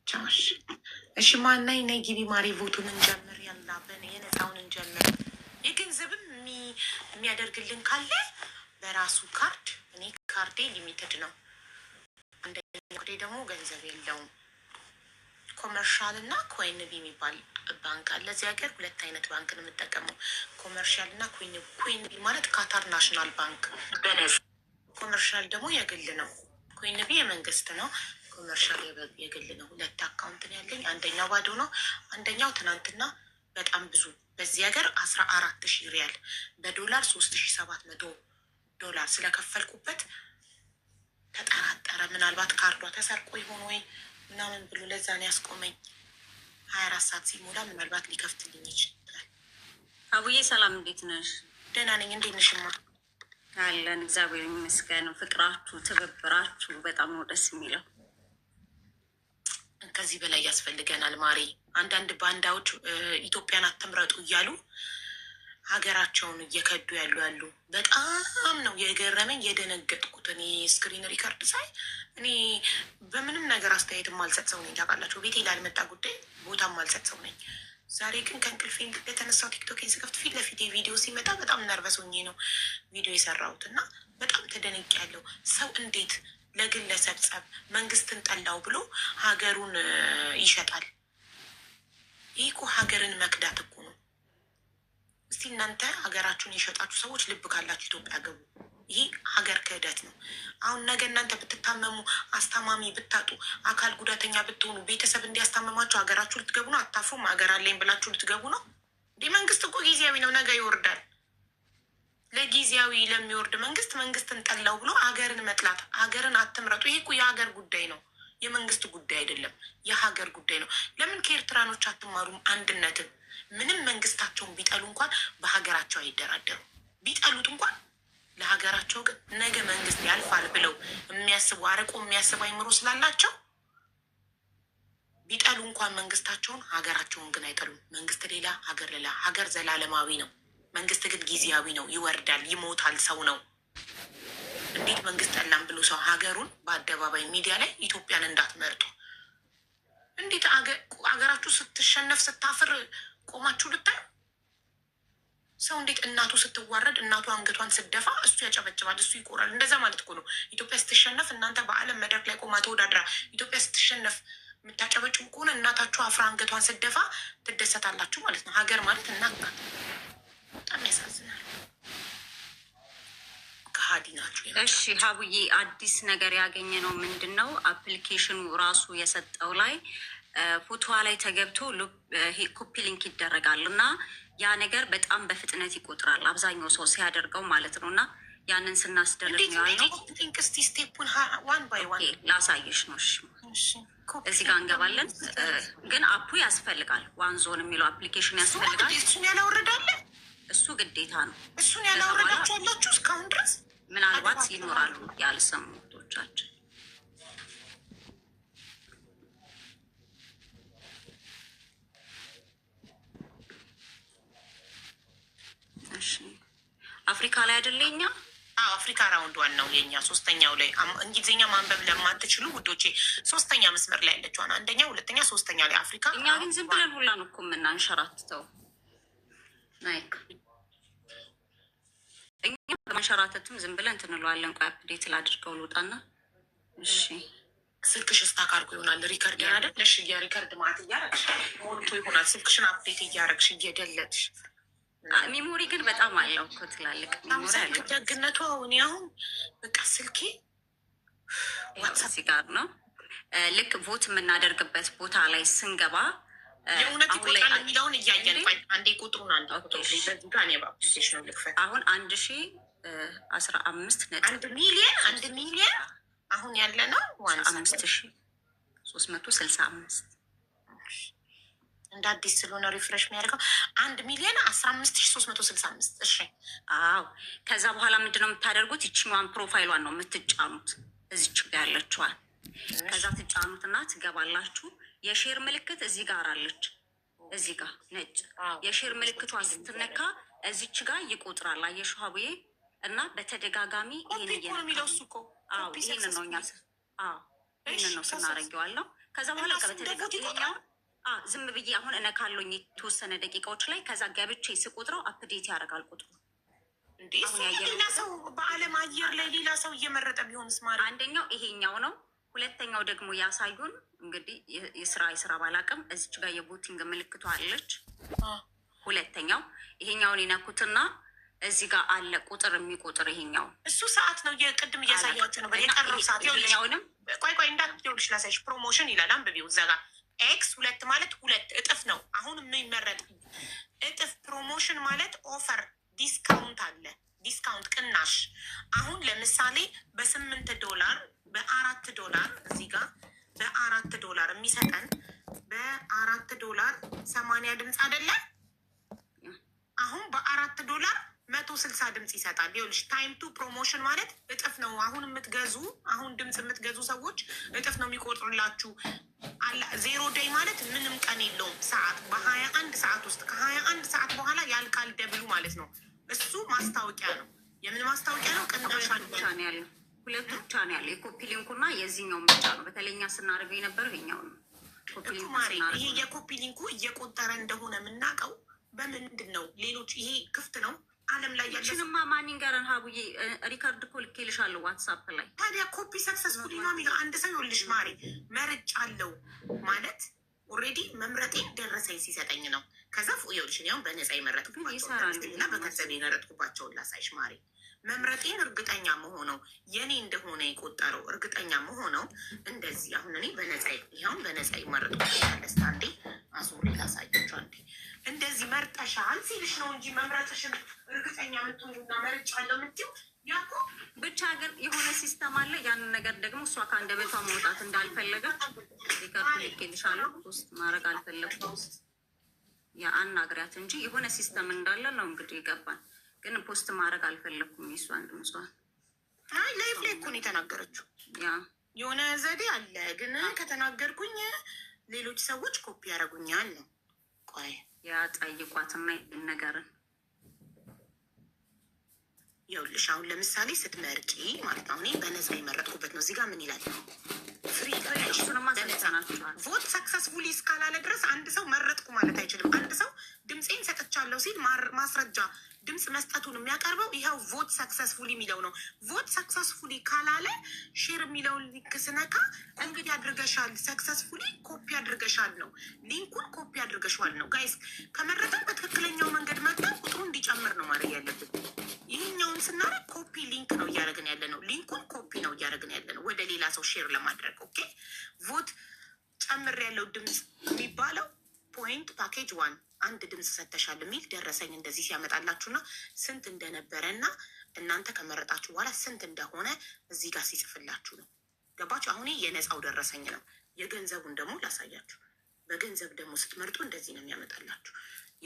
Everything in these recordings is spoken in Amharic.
ቻሽ እሺ፣ ማናይ ነይ ግቢ ማሪ ቮቱን እንጀምር። ያላበን የነፃውን እንጀምር። የገንዘብም የሚያደርግልን ካለ በራሱ ካርድ። እኔ ካርዴ ሊሚትድ ነው። አንደኛ ካርዴ ደግሞ ገንዘብ የለውም። ኮመርሻል እና ኮይንቢ የሚባል ባንክ አለ እዚህ ሀገር። ሁለት አይነት ባንክ ነው የምጠቀመው፣ ኮመርሻል እና ኮይንቢ ማለት ካታር ናሽናል ባንክ። ኮመርሻል ደግሞ የግል ነው። ኮይንቢ የመንግስት ነው። ኮመርሻል የግል ነው። ሁለት አካውንት ነው ያለኝ። አንደኛው ባዶ ነው። አንደኛው ትናንትና በጣም ብዙ በዚህ ሀገር 14,000 ሪያል በዶላር 3,700 ዶላር ስለከፈልኩበት ተጠራጠረ። ምናልባት ካርዷ ተሰርቆ ይሆን ወይ ምናምን ብሎ ለዛ ነው ያስቆመኝ። 24 ሰዓት ሲሞላ ምናልባት ሊከፍትልኝ ይችላል። አቡዬ ሰላም፣ እንዴት ነሽ? ደህና ነኝ። እንዴት ነሽማ? አለን እግዚአብሔር ይመስገን። ፍቅራችሁ ትብብራችሁ በጣም ነው ደስ የሚለው። ከዚህ በላይ ያስፈልገናል ማሪ። አንዳንድ ባንዳዎች ኢትዮጵያን አትምረጡ እያሉ ሀገራቸውን እየከዱ ያሉ በጣም ነው የገረመኝ የደነገጥኩት። እኔ ስክሪን ሪከርድ ሳይ እኔ በምንም ነገር አስተያየት ማልሰጥ ሰው ነኝ ታውቃላችሁ። ቤቴ ላልመጣ ጉዳይ ቦታ ማልሰጥ ሰው ነኝ። ዛሬ ግን ከእንቅልፌ የተነሳው ቲክቶኬን ስከፍት ፊት ለፊት ቪዲዮ ሲመጣ በጣም ነርቨስ ሆኜ ነው ቪዲዮ የሰራሁት እና በጣም ተደነቅ ያለው ሰው እንዴት ለግለሰብ ጸብ መንግስትን ጠላው ብሎ ሀገሩን ይሸጣል? ይህ እኮ ሀገርን መክዳት እኮ ነው። እስቲ እናንተ ሀገራችሁን የሸጣችሁ ሰዎች ልብ ካላችሁ ኢትዮጵያ ገቡ። ይሄ ሀገር ክህደት ነው። አሁን ነገ እናንተ ብትታመሙ፣ አስታማሚ ብታጡ፣ አካል ጉዳተኛ ብትሆኑ ቤተሰብ እንዲያስታመማችሁ ሀገራችሁ ልትገቡ ነው? አታፍሩም? ሀገር አለኝ ብላችሁ ልትገቡ ነው? እንዲህ መንግስት እኮ ጊዜያዊ ነው፣ ነገ ይወርዳል። ለጊዜያዊ ለሚወርድ መንግስት መንግስትን ጠላው ብሎ ሀገርን መጥላት፣ ሀገርን አትምረጡ። ይሄ እኮ የሀገር ጉዳይ ነው፣ የመንግስት ጉዳይ አይደለም፣ የሀገር ጉዳይ ነው። ለምን ከኤርትራኖች አትማሩም አንድነትን? ምንም መንግስታቸውን ቢጠሉ እንኳን በሀገራቸው አይደራደሩ። ቢጠሉት እንኳን ለሀገራቸው ግን ነገ መንግስት ያልፋል ብለው የሚያስቡ አርቆ የሚያስብ አይምሮ ስላላቸው ቢጠሉ እንኳን መንግስታቸውን ሀገራቸውን ግን አይጠሉም። መንግስት ሌላ፣ ሀገር ሌላ። ሀገር ዘላለማዊ ነው፣ መንግስት ግን ጊዜያዊ ነው። ይወርዳል፣ ይሞታል፣ ሰው ነው። እንዴት መንግስት ጠላም ብሎ ሰው ሀገሩን በአደባባይ ሚዲያ ላይ ኢትዮጵያን እንዳትመርጡ እንዴት ሀገራችሁ ስትሸነፍ ስታፍር ቆማችሁ ልታዩ? ሰው እንዴት እናቱ ስትዋረድ እናቱ አንገቷን ስትደፋ እሱ ያጨበጭባል፣ እሱ ይቆራል። እንደዛ ማለት እኮ ነው። ኢትዮጵያ ስትሸነፍ እናንተ በዓለም መድረክ ላይ ቆማ ተወዳድራ ኢትዮጵያ ስትሸነፍ የምታጨበጭቡ ከሆነ እናታችሁ አፍራ አንገቷን ስትደፋ ትደሰታላችሁ ማለት ነው። ሀገር ማለት እናት ናት። በጣም ያሳዝናል። ከሀዲ ናችሁ። እሺ ሀቡዬ፣ አዲስ ነገር ያገኘ ነው ምንድን ነው? አፕሊኬሽኑ ራሱ የሰጠው ላይ ፎቶዋ ላይ ተገብቶ ኮፒ ሊንክ ይደረጋል እና ያ ነገር በጣም በፍጥነት ይቆጥራል አብዛኛው ሰው ሲያደርገው ማለት ነው። እና ያንን ስናስደርግ ነው ያለው። ላሳየሽ ነው። እዚህ ጋር እንገባለን። ግን አፑ ያስፈልጋል። ዋን ዞን የሚለው አፕሊኬሽን ያስፈልጋል። እሱን ያላወረዳለ እሱ ግዴታ ነው። እሱን ያላወረዳችሁ ያላችሁ እስካሁን ድረስ ምናልባት ይኖራሉ ያልሰሙ ቶቻችን። አፍሪካ ላይ አይደለኛ? አፍሪካ ራውንድ ዋን ነው የኛ። ሶስተኛው ላይ እንግሊዝኛ ማንበብ ለማትችሉ ውዶቼ፣ ሶስተኛ መስመር ላይ ያለችዋን አንደኛ፣ ሁለተኛ፣ ሶስተኛ ላይ አፍሪካ። እኛ ግን ዝም ብለን ሁላ ነው እኮ የምናንሸራትተው። ናይክ እኛ በመንሸራተትም ዝም ብለን ትንለዋለን። ቆይ አፕዴት ላድርገው ልውጣና። እሺ ስልክሽ ስታካርጎ ይሆናል ሪከርደር አይደለሽ? የሪከርድ ማለት እያረግሽ ሞልቶ ይሆናል። ስልክሽን አፕዴት እያረግሽ እየደለትሽ ሚሞሪ ግን በጣም አለው እኮ ትላልቅ ሚሞሪ አለው። ደግነቱ እኔ አሁን በቃ ስልኬ ዋትሳፕ ጋር ነው። ልክ ቮት የምናደርግበት ቦታ ላይ ስንገባ የእውነት ይቆጥራል የሚለውን እያየን አንዴ ቁጥሩን አንዴ ቁጥሩ በዚህ ጋር እኔ በአፕሊኬሽኑ ልክፈት። አሁን 1015 1 ሚሊየን አሁን ያለ ነው 5365 እንደ አዲስ ስለሆነ ሪፍሬሽ የሚያደርገው 1,015,365 እሺ አዎ። ከዛ በኋላ ምንድነው የምታደርጉት? ይችኛዋን ፕሮፋይሏን ነው የምትጫኑት፣ እዚች ጋ ያለችዋል። ከዛ ትጫኑትና ትገባላችሁ። የሼር ምልክት እዚህ ጋር አለች፣ እዚህ ጋር ነጭ የሼር ምልክቷን ስትነካ እዚች ጋር ይቆጥራል። አየሽው ሀቡዬ? እና በተደጋጋሚ ይህን ነው እኛ ይህንን ነው ስናረገዋለሁ። ከዛ በኋላ ይሄኛውን ዝም ብዬ አሁን እነካለሁኝ የተወሰነ ደቂቃዎች ላይ። ከዛ ገብቼ ስቆጥረው አፕዴት ያደርጋል ቁጥሩ። ሌላ ሰው በአለም አየር ላይ ሌላ ሰው እየመረጠ ቢሆንስ? ማለት አንደኛው ይሄኛው ነው። ሁለተኛው ደግሞ ያሳዩን እንግዲህ የስራ ባላቅም እዚች ጋር የቦቲንግ ምልክቷ አለች። ሁለተኛው ይሄኛውን የነኩትና እዚህ ጋር አለ ቁጥር የሚቆጥር ይሄኛው እሱ ሰዓት ነው። የቅድም እያሳያቸው ነው። የቀረው ሰዓት ይኸውልሽም ቆይ እንዳትደውልሽ ላሳይሽ። ፕሮሞሽን ይላል አንብቢው እዛ ጋር ኤክስ 2 ማለት 2 እጥፍ ነው። አሁን የሚመረጥ እጥፍ ፕሮሞሽን ማለት ኦፈር ዲስካውንት አለ። ዲስካውንት ቅናሽ። አሁን ለምሳሌ $8 $4 እዚህ ጋር $4 የሚሰጠን $4 80 ድምፅ አይደለ? አሁን $4 160 ድምፅ ይሰጣል። ይኸውልሽ ታይም ቱ ፕሮሞሽን ማለት እጥፍ ነው። አሁን ድምፅ የምትገዙ ሰዎች እጥፍ ነው የሚቆጥሩላችሁ። ዜሮ ዴይ ማለት ምንም ቀን የለውም ሰዓት። በ21 ሰዓት ውስጥ ከ21 ሰዓት በኋላ ያልቃል ደብሉ ማለት ነው። እሱ ማስታወቂያ ነው። የምን ማስታወቂያ ነው? ቅናሽ ብቻ ነው ያለው። ሁለቱ ብቻ ነው ያለው። የኮፒ ሊንኩና የዚህኛው ብቻ ነው። በተለይኛ ስናደርገው የነበረው ይሄኛው ነው። ይሄ የኮፒ ሊንኩ እየቆጠረ እንደሆነ የምናውቀው በምንድን ነው? ሌሎች ይሄ ክፍት ነው አለም ላይ ያለሽንማ ማንንገረን ሀቡዬ ሪካርድ እኮ ልኬልሻለሁ ዋትሳፕ ላይ። ታዲያ ኮፒ ሰክሰስፉሊ ነው የሚለው አንድ ሰው ይኸውልሽ ማሪ መርጫ አለው ማለት ኦልሬዲ መምረጤን ደረሰኝ ሲሰጠኝ ነው። ከዛ ይኸውልሽ ያው በነፃ የመረጥኩባቸውና በገንዘብ የመረጥኩባቸውን ላሳይሽ ማሪ። መምረጤን እርግጠኛ መሆነው የኔ እንደሆነ የቆጠረው እርግጠኛ መሆነው እንደዚህ። አሁን እኔ በነፃ ይኸውን በነፃ ይመረጥኩባቸዋለስታ አንዴ አሱሪ ላሳያቸው አንዴ። እንደዚህ መርጠሻል ሲልሽ ነው እንጂ መምረጥሽን እርግጠኛ የምትሆኑና መርጫለሁ የምትይው ያኮ ብቻ። ግን የሆነ ሲስተም አለ። ያንን ነገር ደግሞ እሷ ከአንደበቷ መውጣት እንዳልፈለገች ሪከርድ ልኬልሻለሁ። ውስጥ ማድረግ አልፈለግኩም። ውስጥ አናግሪያት እንጂ የሆነ ሲስተም እንዳለ ነው እንግዲህ ይገባል። ግን ፖስት ማድረግ አልፈለግኩም። የእሷን ድምጿን ላይፍ ላይ እኮ ነው የተናገረችው። የሆነ ዘዴ አለ። ግን ከተናገርኩኝ ሌሎች ሰዎች ኮፒ ያደርጉኛል ነው። ቆይ ያጠይቋትና ነገርን ይኸውልሽ አሁን ለምሳሌ ስትመርጪ ማለት ነው። እኔ በነፃ የመረጥኩበት ነው። እዚህ ጋር ምን ይላል? ፍሪ ቮት ሰክሰስፉሊ እስካላለ ድረስ አንድ ሰው መረጥኩ ማለት አይችልም። አንድ ሰው ድምፄን ሰጥቻለሁ ሲል ማስረጃ ድምፅ መስጠቱን የሚያቀርበው ይኸው ቮት ሰክሰስፉሊ የሚለው ነው። ቮት ሰክሰስፉሊ ካላለ ሼር የሚለውን ሊንክ ስነካ እንግዲህ አድርገሻል፣ ሰክሰስፉሊ ኮፒ አድርገሻል ነው። ሊንኩን ኮፒ አድርገሻል ነው። ጋይስ ከመረጠን በትክክለኛው መንገድ መጣ ቁጥሩ እንዲጨምር ነው ማድረግ ያለብን። ይህኛውን ስናደርግ ኮፒ ሊንክ ነው እያደረግን ያለ ነው። ሊንኩን ኮፒ ነው እያደረግን ያለ ነው ወደ ሌላ ሰው ሼር ለማድረግ። ኦኬ ቮት ጨምር ያለው ድምፅ የሚባለው ፖይንት ፓኬጅ 1 አንድ ድምፅ ሰተሻል የሚል ደረሰኝ እንደዚህ ሲያመጣላችሁና ስንት እንደነበረ እና እናንተ ከመረጣችሁ በኋላ ስንት እንደሆነ እዚህ ጋር ሲጽፍላችሁ ነው። ገባችሁ? አሁን የነፃው ደረሰኝ ነው። የገንዘቡን ደግሞ ላሳያችሁ። በገንዘብ ደግሞ ስትመርጡ እንደዚህ ነው የሚያመጣላችሁ።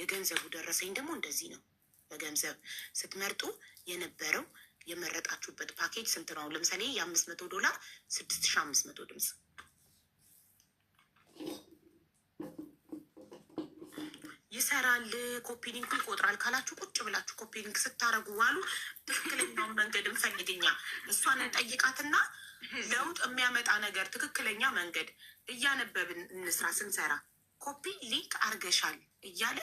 የገንዘቡ ደረሰኝ ደግሞ እንደዚህ ነው። በገንዘብ ስትመርጡ የነበረው የመረጣችሁበት ፓኬጅ ስንት ነው? ለምሳሌ $500 $6500 ድምፅ ይሰራል። ኮፒ ሊንኩ ይቆጥራል ካላችሁ ቁጭ ብላችሁ ኮፒ ሊንክ ስታደርጉ ዋሉ። ትክክለኛውን መንገድ እንፈልግኛ እሷን እንጠይቃትና ለውጥ የሚያመጣ ነገር ትክክለኛ መንገድ እያነበብን እንስራ። ስንሰራ ኮፒ ሊንክ አርገሻል እያለ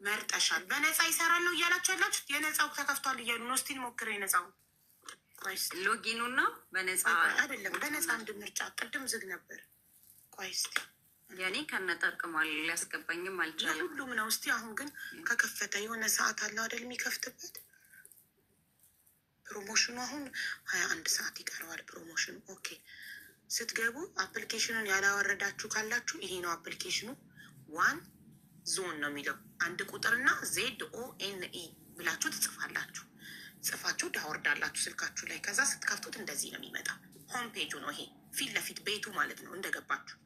መርጠሻል። በነፃ ይሰራል ነው እያላችሁ ያላችሁት። የነፃው ተከፍቷል እያሉ ነው። እስቲ ሞክር። የነፃው ሎጊኑ ነው በነፃ አይደለም። በነፃ አንድ ምርጫ ቅድም ዝግ ነበር። ቆይ እስቲ የኔ ከነጠርቅሟል ሊያስገባኝም አልቻለም። ሁሉም ነው። እስቲ አሁን ግን ከከፈተ የሆነ ሰዓት አለው አይደል የሚከፍትበት ፕሮሞሽኑ። አሁን 21 ሰዓት ይቀረዋል ፕሮሞሽኑ። ኦኬ ስትገቡ አፕሊኬሽኑን ያላወረዳችሁ ካላችሁ ይሄ ነው አፕሊኬሽኑ። 1 ዞን ነው የሚለው አንድ ቁጥርና ZONE ብላችሁ ትጽፋላችሁ። ጽፋችሁ ታወርዳላችሁ ስልካችሁ ላይ። ከዛ ስትከፍቱት እንደዚህ ነው የሚመጣ። ሆም ፔጁ ነው ይሄ፣ ፊት ለፊት ቤቱ ማለት ነው እንደገባችሁ።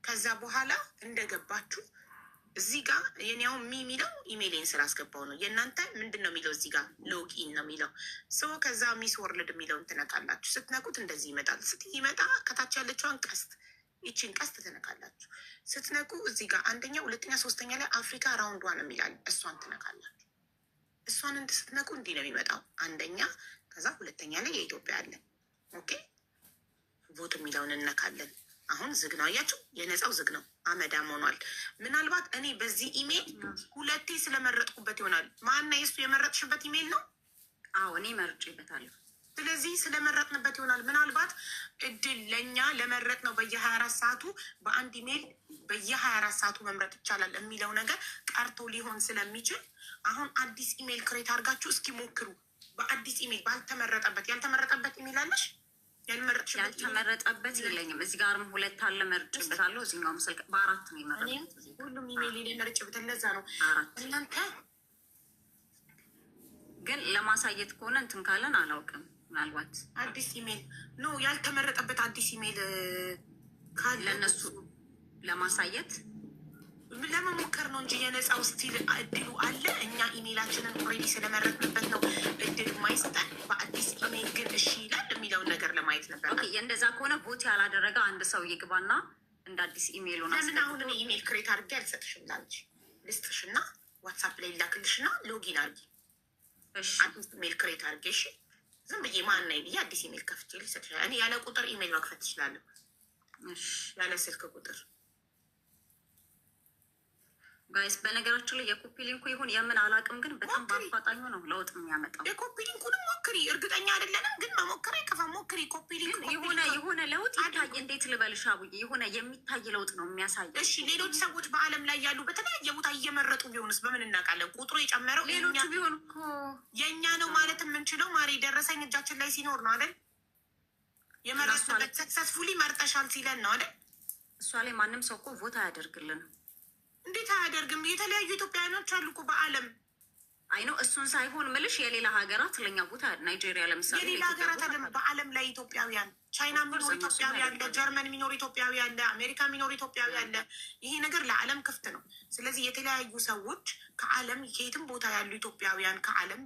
ከዛ በኋላ እንደገባችሁ እዚህ ጋር የኔው የሚለው ኢሜይሌን ስላስገባው ነው። የእናንተ ምንድን ነው የሚለው? እዚህ ጋር ሎጊን ነው የሚለው ሰው። ከዛ ሚስ ወርልድ የሚለውን ትነካላችሁ። ስትነኩት እንደዚህ ይመጣል። ስትይመጣ ከታች ያለችዋን ቀስት ይቺን ቀስት ትነካላችሁ። ስትነኩ እዚህ ጋር አንደኛ፣ ሁለተኛ፣ ሶስተኛ ላይ አፍሪካ ራውንድ ዋን የሚላል እሷን ትነካላችሁ። እሷን ስትነኩ እንዲህ ነው የሚመጣው። አንደኛ፣ ከዛ ሁለተኛ ላይ የኢትዮጵያ አለ። ኦኬ ቮት የሚለውን እነካለን። አሁን ዝግ ነው፣ አያችሁ፣ የነፃው ዝግ ነው፣ አመዳም ሆኗል። ምናልባት እኔ በዚህ ኢሜል ሁለቴ ስለመረጥኩበት ይሆናል። ማና የሱ የመረጥሽበት ኢሜል ነው? አዎ እኔ መርጬበታለሁ። ስለዚህ ስለመረጥንበት ይሆናል። ምናልባት እድል ለእኛ ለመረጥ ነው በየ24 ሰዓቱ በአንድ ኢሜል በየ24 ሰዓቱ መምረጥ ይቻላል የሚለው ነገር ቀርቶ ሊሆን ስለሚችል አሁን አዲስ ኢሜል ክሬት አድርጋችሁ እስኪ ሞክሩ። በአዲስ ኢሜል ባልተመረጠበት ያልተመረጠበት ኢሜል አለሽ? ያልተመረጠበት የለኝም። እዚህ ጋርም ሁለት አለ መርጬበታለሁ። እዚህኛው ምስል በአራት ነው የመረጥኩት። ሁሉም ኢሜል ላይ መርጬበት ለዛ ነው እናንተ ግን ለማሳየት ከሆነ እንትን ካለን አላውቅም። ምናልባት አዲስ ኢሜል ኖ ያልተመረጠበት አዲስ ኢሜል ካለ ለእነሱ ለማሳየት ለመሞከር ነው እንጂ የነፃው ስቲል እድሉ አለ። እኛ ኢሜይላችንን ኦልሬዲ ስለመረጥንበት ነው እድል የማይሰጠን። በአዲስ ኢሜይል ግን እሺ ይላል የሚለውን ነገር ለማየት ነበር። እንደዛ ከሆነ ቦት ያላደረገ አንድ ሰው ይግባና እንደ አዲስ ኢሜይሉ ነው። ለምን አሁን እኔ ኢሜይል ክሬት አድርጌ አልሰጥሽም? ላንቺ ልስጥሽና ዋትሳፕ ላይ ላክልሽና ሎጊን አድርጊ። አዲስ ኢሜይል ክሬት አድርጌ እሺ። ዝም ብዬ ማና ብዬ አዲስ ኢሜይል ከፍቼ ልሰጥሽ። እኔ ያለ ቁጥር ኢሜይል መክፈት ትችላለሁ፣ ያለ ስልክ ቁጥር። ጋይስ በነገራችን ላይ የኮፒ ሊንኩ ይሁን የምን አላውቅም፣ ግን በጣም በአፋጣኙ ነው ለውጥ የሚያመጣው። የኮፒ ሊንኩንም ሞክሪ፣ እርግጠኛ አይደለንም ግን መሞከር አይከፋም። ሞክሪ ኮፒ ሊንክ። የሆነ ለውጥ ይታይ። እንዴት ልበልሽ አቡዬ፣ የሆነ የሚታይ ለውጥ ነው የሚያሳይ። እሺ ሌሎች ሰዎች በአለም ላይ ያሉ በተለያየ ቦታ እየመረጡ ቢሆንስ በምን እናውቃለን? ቁጥሩ የጨመረው ሌሎቹ ቢሆን እኮ የእኛ ነው ማለት የምንችለው ማሪ ደረሰኝ እጃችን ላይ ሲኖር ነው አይደል? የመረጥንበት ሰክሰስፉሊ መርጠሻል ሲለን ነው አይደል? እሷ ላይ ማንም ሰው እኮ ቮት አያደርግልንም። እንዴት አያደርግም? የተለያዩ ኢትዮጵያውያኖች አሉ እኮ በአለም። አይ ነው እሱን ሳይሆን ምልሽ የሌላ ሀገራት ለኛ ቦታ ናይጄሪያ ለምሳሌ የሌላ ሀገራት አለም በአለም ላይ ኢትዮጵያውያን ቻይና የሚኖር ኢትዮጵያዊ አለ፣ ጀርመን የሚኖር ኢትዮጵያዊ አለ፣ አሜሪካ የሚኖር ኢትዮጵያዊ አለ። ይሄ ነገር ለዓለም ክፍት ነው። ስለዚህ የተለያዩ ሰዎች ከዓለም ከየትም ቦታ ያሉ ኢትዮጵያውያን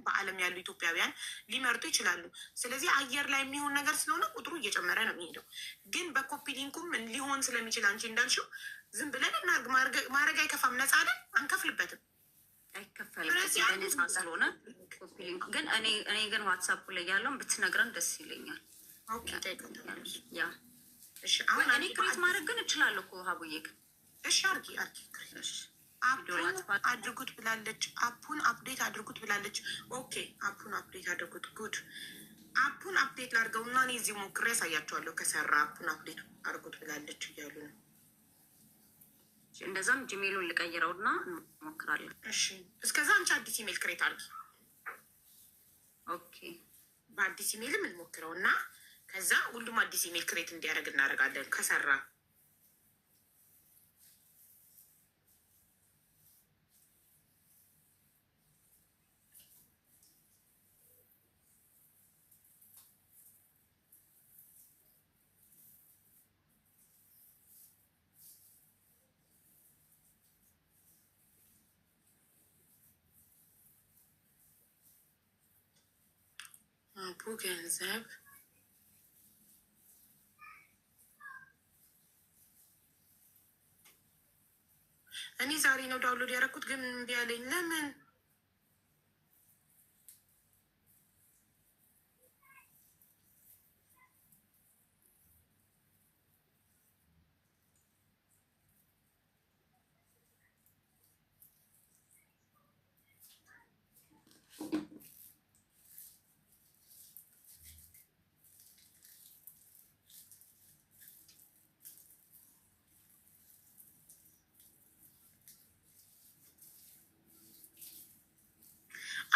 በዓለም ያሉ ኢትዮጵያውያን ሊመርጡ ይችላሉ። ስለዚህ አየር ላይ የሚሆን ነገር ስለሆነ ቁጥሩ እየጨመረ ነው የሚሄደው። ግን በኮፒ ሊንኩም ሊሆን ስለሚችል አንቺ እንዳልሽው ዝም ብለን ማድረግ አይከፋም። ነፃ አይደል? አንከፍልበትም። አይከፈልም በነፃ ስለሆነ ኮፒ ሊንክ ግን እኔ ግን ዋትሳፕ ላይ ያለውን ብትነግረን ደስ ይለኛል። ያ አሁን እኔ ክሬት ማድረግ ግን እችላለሁ እኮ ሀቡዬ። ግን እሺ አርጊ አድርጉት ብላለች። አፑን አፕዴት አድርጉት ብላለች። ኦኬ አፑን አፕዴት አድርጉት። ጉድ አፑን አፕዴት ላድርገው እና እኔ እዚህ ሞክሬ ያሳያቸዋለሁ ከሰራ። አፑን አፕዴት አድርጉት ብላለች እያሉ ነው። እንደዛም ጂሜሉን ልቀይረውና እንሞክራለን። እሺ እስከዛ አንቺ አዲስ ኢሜል ክሬት አድርጊ። ኦኬ በአዲስ ኢሜልም እንሞክረው እና ከዛ ሁሉም አዲስ ኢሜል ክሬት እንዲያደርግ እናደርጋለን ከሰራ። አፑ ገንዘብ እኔ ዛሬ ነው ዳውንሎድ ያደረኩት፣ ግን እምቢ አለኝ። ለምን?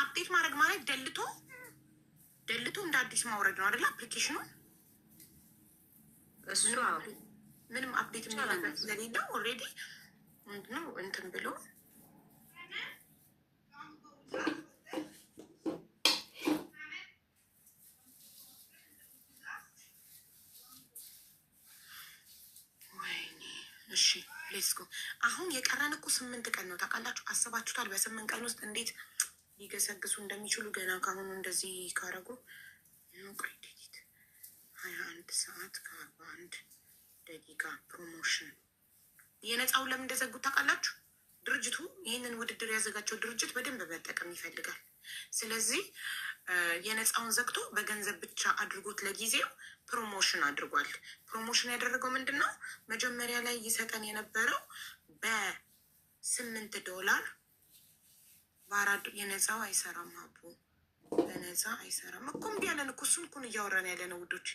አፕዴት ማድረግ ማለት ደልቶ እንደ አዲስ ማውረድ ነው አይደል? አፕሊኬሽኑ እሱ ምንም አፕዴት የሚያደርግ ስለሌለው ኦልሬዲ ምንድነው እንትን ብሎ እሺ ሌትስ ጎ። አሁን የቀረን እኮ 8 ቀን ነው ታውቃላችሁ። አስባችሁታል? በ8 ቀን ውስጥ እንዴት ሊገሰግሱ እንደሚችሉ ገና ካሁኑ እንደዚህ ካረጉ። ክሬዲት 21 ሰዓት ከ41 ደቂቃ ፕሮሞሽን። የነፃውን ለምን እንደዘጉት ታውቃላችሁ? ድርጅቱ ይህንን ውድድር ያዘጋጀው ድርጅት በደንብ መጠቀም ይፈልጋል። ስለዚህ የነፃውን ዘግቶ በገንዘብ ብቻ አድርጎት ለጊዜው ፕሮሞሽን አድርጓል። ፕሮሞሽን ያደረገው ምንድን ነው? መጀመሪያ ላይ ይሰጠን የነበረው $8 በአራት የነፃው አይሰራም። አቡ በነፃ አይሰራም እኮ እምቢ ያለን እኮ እሱን እኮ እያወራን ያለ ነው ውዶች።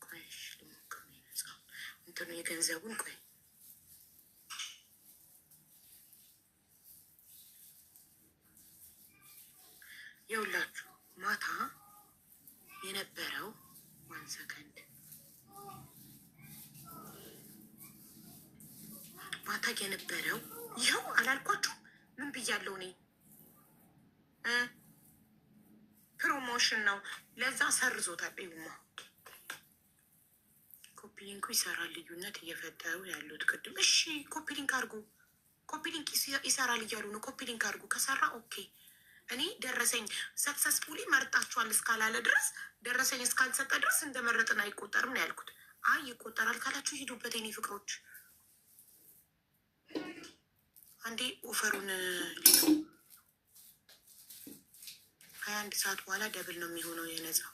ቆይ ልሞክር ነፃው እንትኑ የገንዘቡን ቆይ የውላችሁ ማታ የነበረው ዋን ሰከንድ ማታ የነበረው ይኸው አላልኳችሁ? ምን ብያለሁ እኔ? ፕሮሞሽን ነው። ለዛ ሰርዞታል። ይሁማ ኮፒሊንኩ ይሰራል። ልዩነት እየፈጠሩ ያሉት ቅድም። እሺ ኮፒሊንክ አድርጉ። ኮፒሊንክ ይሰራል እያሉ ነው። ኮፒሊንክ አድርጉ። ከሰራ ኦኬ። እኔ ደረሰኝ ሰክሰስፉሊ መርጣችኋል እስካላለ ድረስ ደረሰኝ እስካልሰጠ ድረስ እንደመረጥን አይቆጠርም ነው ያልኩት። አይ ይቆጠራል ካላችሁ ሂዱበት የኔ ፍቅሮች። አንዴ ኦፈሩን ሊነው 21 ሰዓት በኋላ ደብል ነው የሚሆነው የነፃው።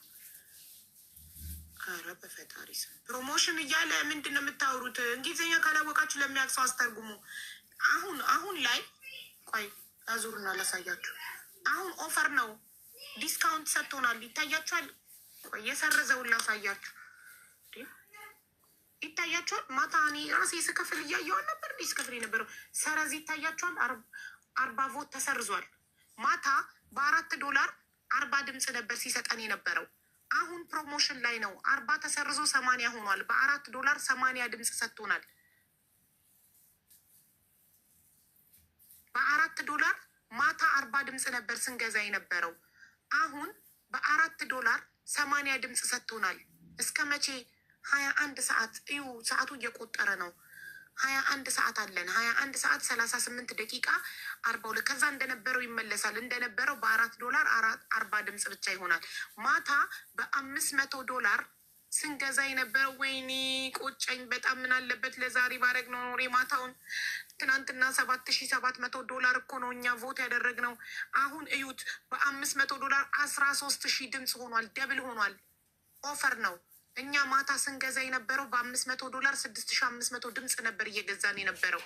ኧረ በፈጣሪ ስም ፕሮሞሽን እያለ ምንድን ነው የምታወሩት? እንግሊዝኛ ካላወቃችሁ ለሚያቅሰው አስተርጉሙ። አሁን ላይ ቆይ አዙርና ላሳያችሁ። አሁን ኦፈር ነው፣ ዲስካውንት ሰጥቶናል። ይታያችኋል። ቆይ የሰረዘውን ላሳያችሁ። ይታያችኋል። ማታ እኔ ራሴ ስከፍል እያየዋል ነበር። ስከፍል የነበረው ሰረዝ ይታያችኋል። 40 ቮት ተሰርዟል። ማታ $4 40 ድምፅ ነበር ሲሰጠን የነበረው። አሁን ፕሮሞሽን ላይ ነው። 40 ተሰርዞ 80 ሆኗል። $4 80 ድምፅ ሰጥቶናል። $4 ማታ 40 ድምፅ ነበር ስንገዛ የነበረው። አሁን $4 80 ድምፅ ሰጥቶናል። እስከ መቼ? 21 ሰዓት እዩ። ሰዓቱ እየቆጠረ ነው። 21 ሰዓት አለን። 21 ሰዓት 38 ደቂቃ 42። ከዛ እንደነበረው ይመለሳል። እንደነበረው $4 40 ድምፅ ብቻ ይሆናል። ማታ $500 ስንገዛ የነበረው ወይኔ ቆጨኝ በጣም። ምን አለበት ለዛሬ ባረግ ነው ኖሬ ማታውን። ትናንትና $7,700 እኮ ነው እኛ ቮት ያደረግነው። አሁን እዩት $500 13,000 ድምፅ ሆኗል። ደብል ሆኗል። ኦፈር ነው። እኛ ማታ ስንገዛ የነበረው $500 6,500 ድምፅ ነበር እየገዛን የነበረው።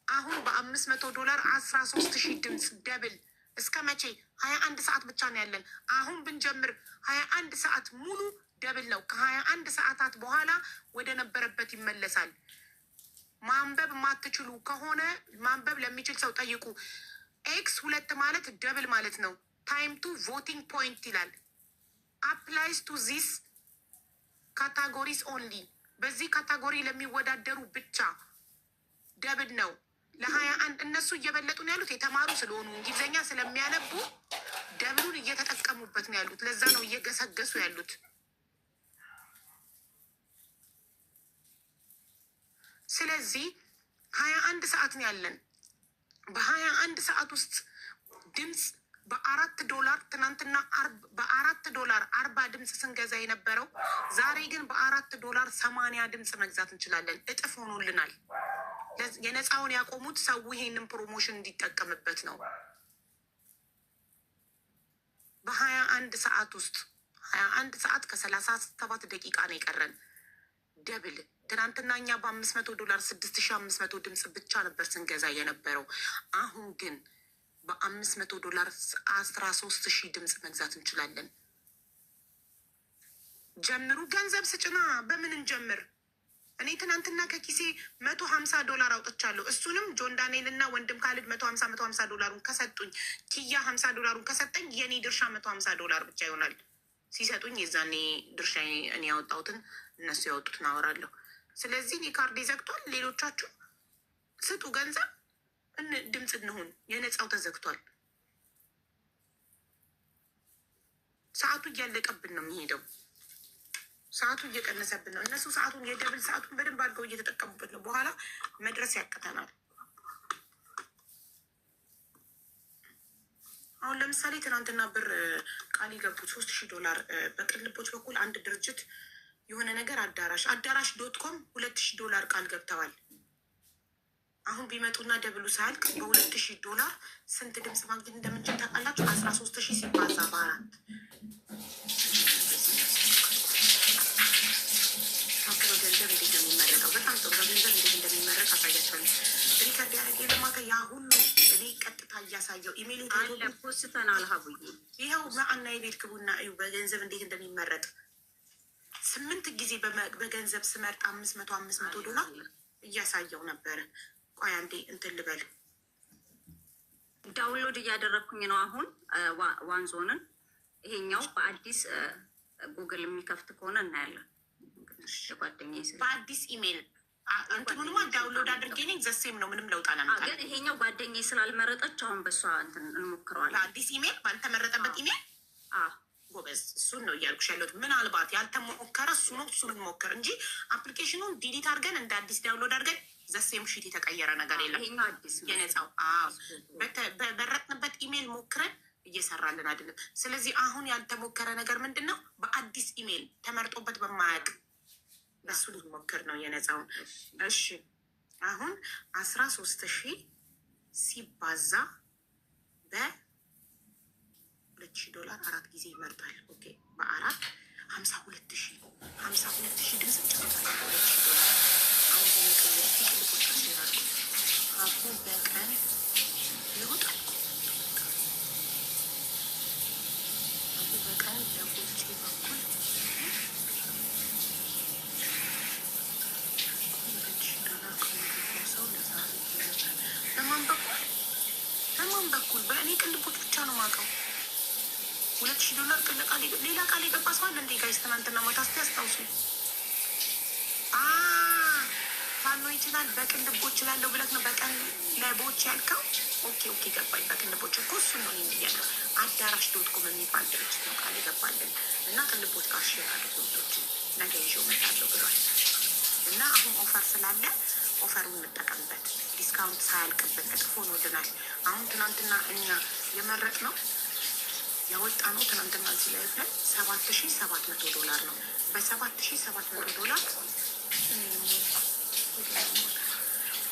አሁን $500 13,000 ድምፅ ደብል። እስከ መቼ? 21 ሰዓት ብቻ ነው ያለን። አሁን ብንጀምር 21 ሰዓት ሙሉ ደብል ነው። ከ21 ሰዓታት በኋላ ወደ ነበረበት ይመለሳል። ማንበብ ማትችሉ ከሆነ ማንበብ ለሚችል ሰው ጠይቁ። X2 ማለት ደብል ማለት ነው። ታይም ቱ ቮቲንግ ፖይንት ይላል። አፕላይስ ቱ ዚስ ካታጎሪስ ኦንሊ። በዚህ ካታጎሪ ለሚወዳደሩ ብቻ ደብል ነው። ለ21 እነሱ እየበለጡ ነው ያሉት የተማሩ ስለሆኑ እንግሊዝኛ ስለሚያነቡ ደብሉን እየተጠቀሙበት ነው ያሉት። ለዛ ነው እየገሰገሱ ያሉት። ስለዚህ 21 ሰዓት ነው ያለን። በ21 ሰዓት ውስጥ ድምፅ $4 ትናንትና $4 40 ድምፅ ስንገዛ የነበረው ዛሬ ግን $4 80 ድምፅ መግዛት እንችላለን። እጥፍ ሆኖልናል። የነፃውን ያቆሙት ሰው ይሄንን ፕሮሞሽን እንዲጠቀምበት ነው። በ21 ሰዓት ውስጥ 21 ሰዓት ከ37 ደቂቃ ነው የቀረን። ደብል ትናንትና እኛ $500 6,500 ድምፅ ብቻ ነበር ስንገዛ የነበረው። አሁን ግን $500 13,000 ድምፅ መግዛት እንችላለን። ጀምሩ። ገንዘብ ስጭና በምን እንጀምር? እኔ ትናንትና ከኪሴ $150 አውጥቻለሁ። እሱንም ጆን ዳንኤል እና ወንድም ካልድ $150 ከሰጡኝ፣ ኪያ $50 ከሰጠኝ የኔ ድርሻ $150 ብቻ ይሆናል። ሲሰጡኝ የዛኔ ድርሻ እኔ ያወጣሁትን እነሱ ያወጡትን አወራለሁ። ስለዚህ እኔ ካርዴ ዘግቷል። ሌሎቻችሁ ስጡ ገንዘብ፣ ድምፅ እንሁን። የነፃው ተዘግቷል። ሰዓቱ እያለቀብን ነው የሚሄደው። ሰዓቱ እየቀነሰብን ነው። እነሱ ሰዓቱን የደብል ሰዓቱን በደንብ አድርገው እየተጠቀሙበት ነው። በኋላ መድረስ ያቅተናል። አሁን ለምሳሌ ትናንትና ብር ቃል የገቡት $3,000 በቅልቦች በኩል አንድ ድርጅት የሆነ ነገር አዳራሽ .com $2000 ቃል ገብተዋል። አሁን ቢመጡና ደብሉ ሳያልቅ $2000 ስንት ድምፅ ማግኘት እንደምንችል ታውቃላችሁ? 13,000 ሲባዛ በ4 በገንዘብ እንዴት ነው የሚመረቀው? በጣም ጥሩ። በገንዘብ እንዴት እንደሚመረቅ አሳያቸዋለሁ። ሪከርድ ያደረገ ለማታ ያ ሁሉ እኔ ቀጥታ እያሳየው ኢሜይል ፖስተናል። ሀቡዬ ይኸው በአና የቤት ግቡና እዩ በገንዘብ እንዴት እንደሚመረጥ 8 ጊዜ በገንዘብ ስመርጥ $500 እያሳየው ነበረ። ቆይ አንዴ እንትን ልበል። ዳውንሎድ እያደረግኩኝ ነው አሁን ዋንዞንን። ይሄኛው በአዲስ ጉግል የሚከፍት ከሆነ እናያለን። ጓደኛዬ በአዲስ ኢሜይል እንትኑንማ ዳውንሎድ አድርጌ ነኝ። ዘሴም ነው፣ ምንም ለውጥ አላመጣም። ግን ይሄኛው ጓደኛዬ ስላልመረጠች አሁን በሷ እንትን እንሞክረዋለን። በአዲስ ኢሜይል ባልተመረጠበት ኢሜይል ጎበዝ፣ እሱን ነው እያልኩሽ ያለሁት። ምናልባት ያልተሞከረ እሱ ነው፣ እሱን እንሞክር እንጂ አፕሊኬሽኑን ዲሊት አድርገን እንደ አዲስ ዳውንሎድ አድርገን ዘሴም ሺት የተቀየረ ነገር የለም። ይሄኛው አዲስ የነጻው በመረጥንበት ኢሜይል ሞክረን እየሰራልን አይደለም። ስለዚህ አሁን ያልተሞከረ ነገር ምንድን ነው? በአዲስ ኢሜይል ተመርጦበት በማያውቅ በሱ ልሞክር ነው የነጻውን። እሺ አሁን 13,000 ሲባዛ $2,000 4 ጊዜ ይመርጣል። ኦኬ በ4 52,000 ድምፅ ጨምራል። $2,000 አሁን በመቀየር ትልቆች ያስራሉ። አሁን በቀን ይወጣል። አሁን በቀን ለቦቼ በኩል በማን በኩል በእኔ ቅልቦች ብቻ ነው የማውቀው። $2,000 ቅልቃ ሌላ ቃል የገባ ሰው አለ እንዴ? ጋይስ ትናንትና ማታ እስኪ ያስታውሱ። ፋኖ ይችላል በቅልቦች ላለው ብለት ነው በቀን ለቦች ያልከው። ኦኬ ገባኝ። በቅልቦች እኮ እሱን ነው ያለው። አዳራሽ .com የሚባል ድርጅት ነው ቃል የገባልን እና ቅልቦች ጋር ሼር አድርጎ ነገ ይዤው እመጣለሁ ብሏል። እና አሁን ኦፈር ስላለ ኦፈሩን እንጠቀምበት። ዲስካውንት ሳያልቅብን እጥፎ ሆኖልናል። አሁን ትናንትና እኛ የመረጥ ነው ያወጣ ነው። ትናንትና እዚህ ላይ ብለን $7,700 ነው። በ$7,700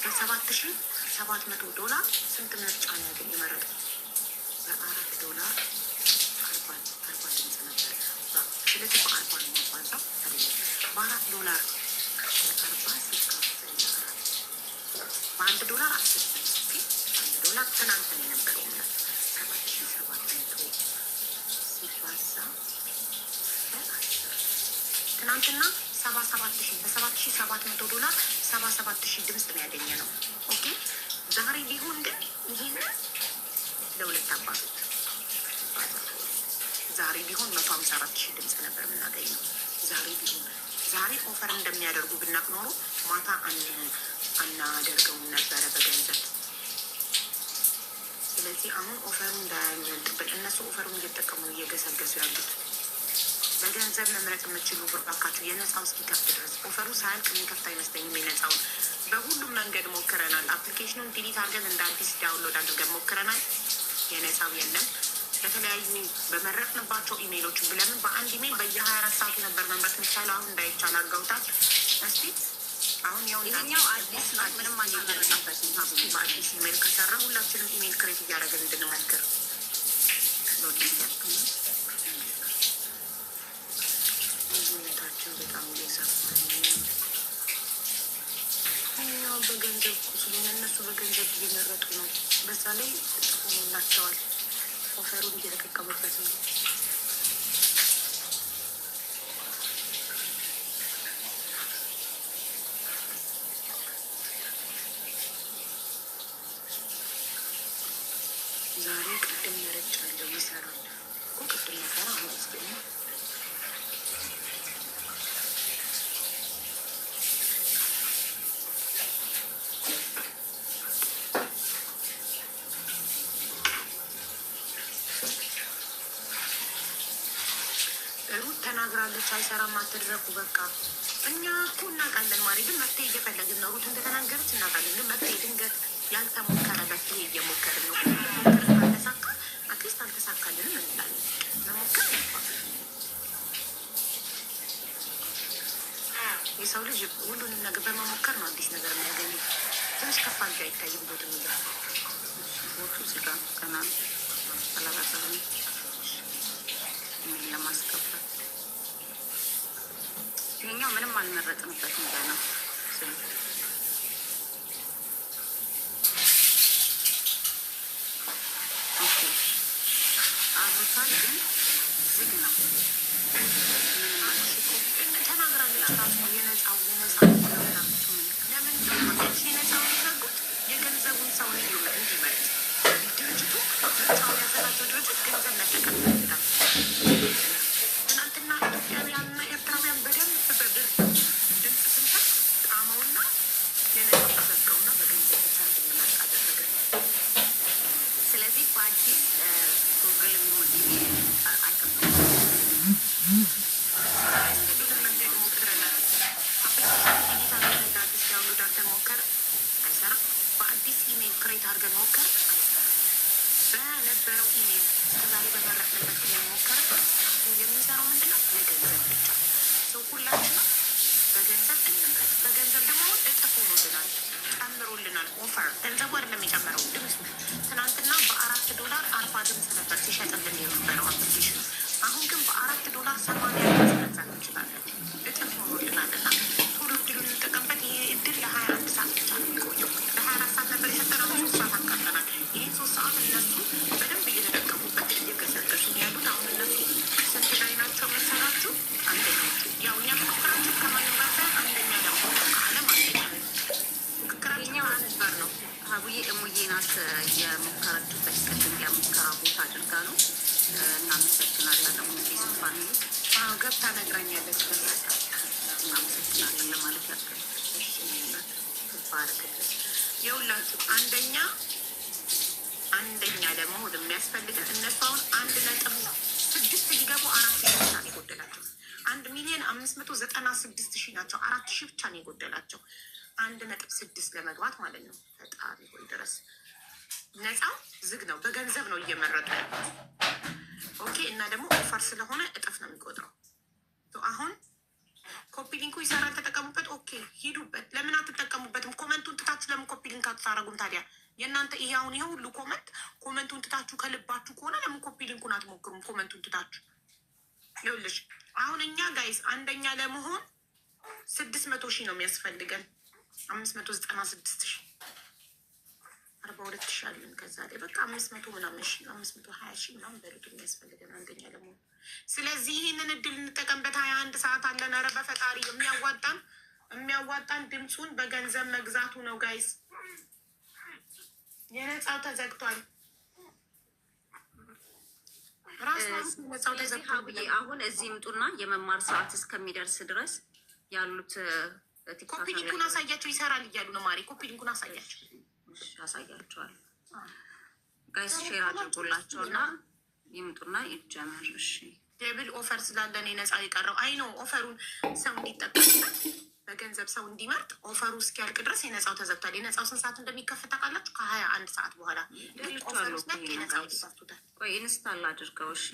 $7,700 ስንት ምርጫ ነው ያገኝ የመረጥ $4 40 ድምፅ ነበር። ስለዚህ በ40 ነው ማባዛው $4 $1 10 $1 ትናንት ነው የነበረው። 7,700 ሲባዛ ትናንትና 77,000 በ$7,700 $77,000 ድምፅ ነው ያገኘ ነው። ኦኬ ዛሬ ቢሆን ግን ይሄን ለሁለት አባቶች ዛሬ ቢሆን 154,000 ድምፅ ነበር የምናገኘው። ዛሬ ኦፈር እንደሚያደርጉ ብናቅ ኖሮ ማታ አናደርገውም ነበረ በገንዘብ። ስለዚህ አሁን ኦፈሩ እንዳያመልጥብን እነሱ ኦፈሩን እየተጠቀሙ እየገሰገሱ ያሉት። በገንዘብ መምረጥ የምችሉ ብርባካችሁ የነፃው እስኪከፍት ድረስ ኦፈሩ ሳያልቅ የሚከፍት አይመስለኝም። የነፃውን በሁሉም መንገድ ሞክረናል። አፕሊኬሽኑን ዲሊት አድርገን እንደ አዲስ ዳውንሎድ አድርገን ሞክረናል። የነፃው የለም። በተለያዩ በመረጥንባቸው ኢሜይሎች ብለምን በአንድ ኢሜይል በየ24 ሰዓቱ ነበር መምረጥ የሚቻለው። አሁን እንዳይቻል አድርገውታል። እስቲ አሁን ይኸኛው አዲስ ምንም አልደረሰበት በአዲስ ኢሜይል ከሰራ ሁላችንም ኢሜይል ክሬት እያደረግን እንድንሞክር ልዩነታችን በጣም እየሰፋ እኛው በገንዘብ ስለሆነ እነሱ በገንዘብ እየመረጡ ነው። በዛ ላይ ሆኖላቸዋል። ኦፈሩን እየተጠቀሙበት ነው። ዛሬ ቅድም መረጫለሁ ይሰራል እኮ ቅድም ነበር። አሁን ስገኛ ሩት ተናግራለች። አይሰራም አትድረኩ በቃ እኛ እኮ እናውቃለን። ማሪ ግን መፍትሄ እየፈለግን ነው። ሩት እንደተናገረች እናውቃለን። ግን መፍትሄ ድንገት ያልተሞከረ መፍትሄ እየሞከርን ነው። ሞከርን ካልተሳካ አትሊስት አልተሳካልንም እንላለን። መሞከር የሰው ልጅ ሁሉንም ነገር በመሞከር ነው አዲስ ነገር የሚያገኘው። ትንሽ ከፍ አድርጎ አይታይም ቦት የሚለው ቦቱ ስጋ ገና አላበሰብም ለማስገባት ይሄኛው ምንም አልመረጥንበትም ገና አብሮታል ግን ዝግ ነው። ተናግራለች ራሱ የነፃው ለምን የነፃው ሊዘጉት የገንዘቡን ሰው እንዲመርጥ ድርጅቱ ምርጫውን ያዘጋጀው ድርጅት ገንዘብ መጠቀም ይፈልጋል። ትናንትና ኢትዮጵያውያንና ኤርትራውያን በደንብ በብር ድምፅ ስንሰጥ ጣመውና የነፃው ተዘጋውና በገንዘብ ብቻ እንድንመርጥ አደረገ። ስለዚህ በአዲስ ጉግል አይከፍትም። መንገድ ሞክረናል። አዲስ ዳውንሎድ አድርገን ሞከር አይሰራም። በአዲስ ኢሜይል ክሬት አድርገን ሞከር በነበረው ኢሜይል እስከዛሬ በመረጥንበት ኢሜይል ሞከር የሚሰራው ምንድነው? የገንዘብ ብቻ ሰው ሁላችንም በገንዘብ እንምረጥ። በገንዘብ ደግሞ አሁን እጥፍ ሆኖልናል፣ ጨምሮልናል። ኦፈር ገንዘቡ አይደለም የጨመረው ድምፅ። ትናንትና $4 40 ድምፅ ነበር ሲሸጥልን የነበረው አፕሊኬሽን። አሁን ግን $4 80 ድምፅ መግዛት እንችላለን። እጥፍ ሆኖልናል እና ቶሎ እድሉን እንጠቀምበት። ይሄ እድል ለ21 ሰዓት ብቻ ነው የሚቆየው። ለ24 ሰዓት ነበር የሰጠነው፣ 3 ሰዓት አካተናል። ይህን 3 ሰዓት እነሱ በደንብ እየተጠቀሙበት እየገሰገሱ ያሉት። አሁን እነሱ ስንት ላይ ናቸው መሰላችሁ? አንደኞቹ። ያው እኛ ምክክራችን ከማንም ጋር ሳይሆን አንደኛ ደግሞ ከዓለም አንደኛ ምክክራችን አንበር ነው። ሀቡዬ እሙዬ ናት የሞከረችበት ቅድም የሙከራ ቦታ አድርጋ ነው። እናመሰግናለን። እሙዬ ፋሚሊ ገብታ ነግራኛለች። እናመሰግናለን ለማለት ያክል ባረክልሽ። የሁላችሁ አንደኛ ደግሞ የሚያስፈልገን እነሱ አሁን 1.6 ሊገቡ 4 ሺህ ብቻ ነው የጎደላቸው። 1,596,000 ናቸው። 4,000 ብቻ ነው የጎደላቸው 1.6 ለመግባት ማለት ነው። ፈጣሪ ሆይ ድረስ። ነፃው ዝግ ነው። በገንዘብ ነው እየመረጡ ያሉት። ኦኬ። እና ደግሞ ኦፈር ስለሆነ እጥፍ ነው የሚቆጥረው። አሁን ኮፒ ሊንኩ ይሰራል፣ ተጠቀሙበት። ኦኬ ሂዱበት። ለምን አትጠቀሙበትም? ኮመንቱን ትታችሁ ለምን ኮፒ ሊንክ አታረጉም ታዲያ? የእናንተ ይሄ አሁን ይሄ ሁሉ ኮመንቱን ትታችሁ ከልባችሁ ከሆነ ለምን ኮፒ ሊንኩን አትሞክሩም? ኮመንቱን ትታችሁ ይኸውልሽ፣ አሁን እኛ ጋይዝ አንደኛ ለመሆን 600,000 ነው የሚያስፈልገን። 596,000 42,000 አለን። ከዛ ላይ በቃ 500 ምናምን 520,000 ምናምን በሉት የሚያስፈልገን አንደኛ ለመሆን። ስለዚህ ይህንን እድል እንጠቀምበት። 21 ሰዓት አለን። ኧረ በፈጣሪ የሚያዋጣን ድምፁን በገንዘብ መግዛቱ ነው ጋይስ። የነፃው ተዘግቷል። ነፃው ተዘግቷል። አሁን እዚህ ምጡና የመማር ሰዓት እስከሚደርስ ድረስ ያሉት ኮፒ ሊንኩን አሳያቸው። ይሰራል እያሉ ነው ማሪ። ኮፒ ሊንኩን አሳያቸው። ያሳያቸዋል ጋይስ። ሼር አድርጎላቸው እና ይምጡና ይጀመር። እሺ ደብል ኦፈር ስላለን የነፃ የቀረው አይ ነው። ኦፈሩን ሰው እንዲጠቀምበት በገንዘብ ሰው እንዲመርጥ ኦፈሩ እስኪያልቅ ድረስ የነፃው ተዘግቷል። የነፃው ስንት ሰዓት እንደሚከፍት ታውቃላችሁ? ከ21 ሰዓት በኋላ ኦፈሩ ሲያልቅ የነፃው ይከፍቱታል። ቆይ ኢንስታል አድርገው። እሺ